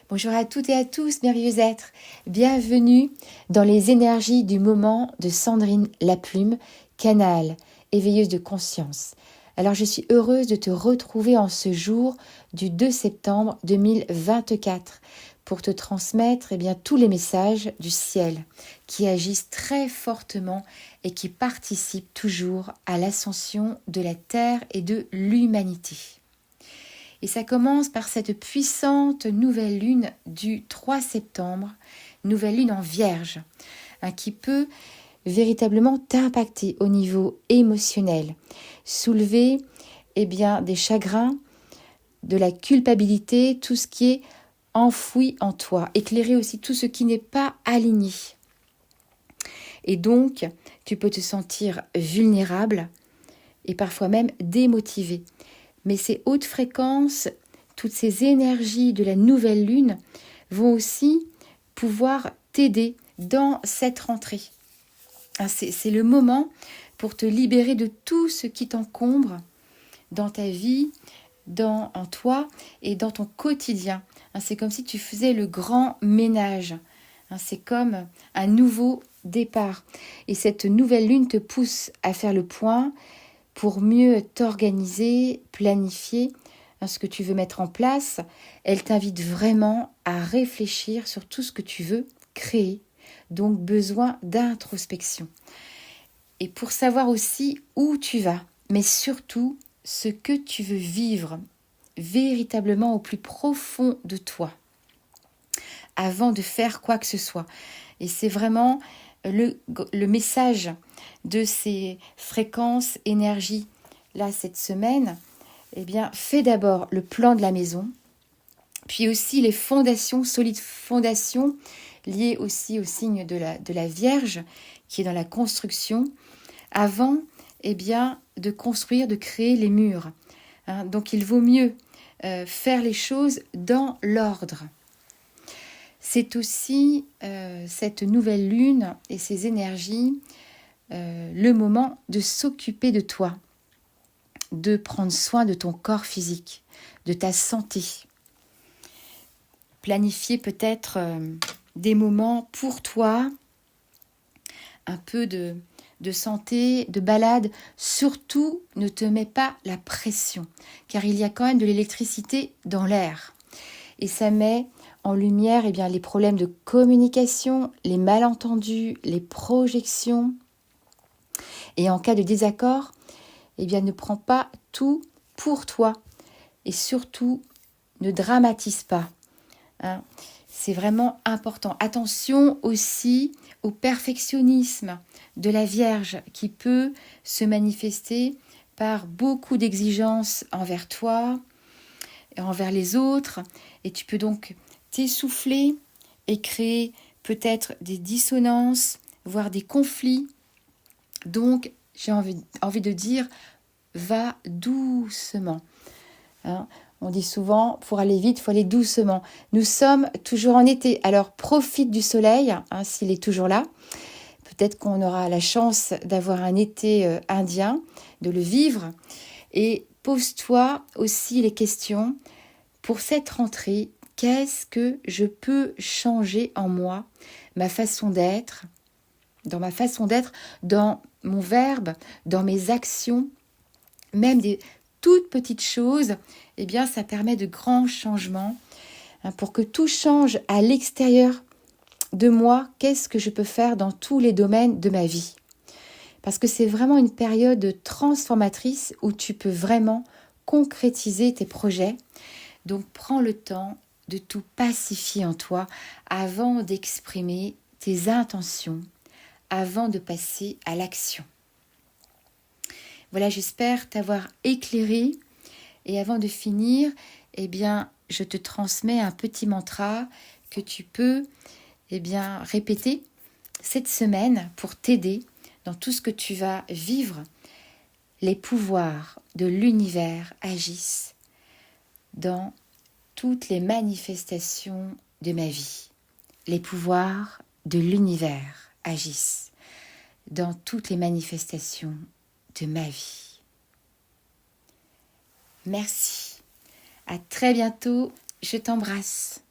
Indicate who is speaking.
Speaker 1: Bonjour à toutes et à tous, merveilleux êtres. Bienvenue dans les énergies du moment de Sandrine Laplume, canal, éveilleuse de conscience. Alors je suis heureuse de te retrouver en ce jour du 2 septembre 2024 pour te transmettre tous les messages du ciel qui agissent très fortement et qui participent toujours à l'ascension de la Terre et de l'humanité. Et ça commence par cette puissante nouvelle lune du 3 septembre, nouvelle lune en Vierge, qui peut véritablement t'impacter au niveau émotionnel, soulever des chagrins, de la culpabilité, tout ce qui est enfoui en toi, éclairer aussi tout ce qui n'est pas aligné. Et donc, tu peux te sentir vulnérable et parfois même démotivé. Mais ces hautes fréquences, toutes ces énergies de la nouvelle lune vont aussi pouvoir t'aider dans cette rentrée. C'est le moment pour te libérer de tout ce qui t'encombre dans ta vie, en toi et dans ton quotidien. C'est comme si tu faisais le grand ménage. C'est comme un nouveau départ. Et cette nouvelle lune te pousse à faire le point pour mieux t'organiser, planifier ce que tu veux mettre en place. Elle t'invite vraiment à réfléchir sur tout ce que tu veux créer. Donc besoin d'introspection. Et pour savoir aussi où tu vas, mais surtout ce que tu veux vivre véritablement au plus profond de toi, avant de faire quoi que ce soit. Et c'est vraiment le message de ces fréquences, énergies, là, cette semaine. Fais d'abord le plan de la maison, puis aussi les fondations, solides fondations, liées aussi au signe de la Vierge, qui est dans la construction, avant de construire, de créer les murs. Donc il vaut mieux faire les choses dans l'ordre. C'est aussi cette nouvelle lune et ces énergies, le moment de s'occuper de toi, de prendre soin de ton corps physique, de ta santé. Planifier peut-être des moments pour toi, un peu de santé, de balade. Surtout, ne te mets pas la pression, car il y a quand même de l'électricité dans l'air. Et ça met en lumière les problèmes de communication, les malentendus, les projections. Et en cas de désaccord, ne prends pas tout pour toi. Et surtout, ne dramatise pas. C'est vraiment important. Attention aussi au perfectionnisme de la Vierge qui peut se manifester par beaucoup d'exigences envers toi et envers les autres. Et tu peux donc t'essouffler et créer peut-être des dissonances, voire des conflits. Donc, j'ai envie de dire, va doucement. On dit souvent, pour aller vite, il faut aller doucement. Nous sommes toujours en été, alors profite du soleil, s'il est toujours là. Peut-être qu'on aura la chance d'avoir un été indien, de le vivre. Et pose-toi aussi les questions. Pour cette rentrée, qu'est-ce que je peux changer en moi, ma façon d'être, dans mon verbe, dans mes actions, même des toutes petites choses, ça permet de grands changements. Pour que tout change à l'extérieur de moi, qu'est-ce que je peux faire dans tous les domaines de ma vie? Parce que c'est vraiment une période transformatrice où tu peux vraiment concrétiser tes projets. Donc prends le temps de tout pacifier en toi avant d'exprimer tes intentions, avant de passer à l'action. Voilà, j'espère t'avoir éclairé. Et avant de finir, je te transmets un petit mantra que tu peux répéter cette semaine pour t'aider dans tout ce que tu vas vivre. Les pouvoirs de l'univers agissent dans toutes les manifestations de ma vie. Les pouvoirs de l'univers agissent dans toutes les manifestations de ma vie. Merci. À très bientôt. Je t'embrasse.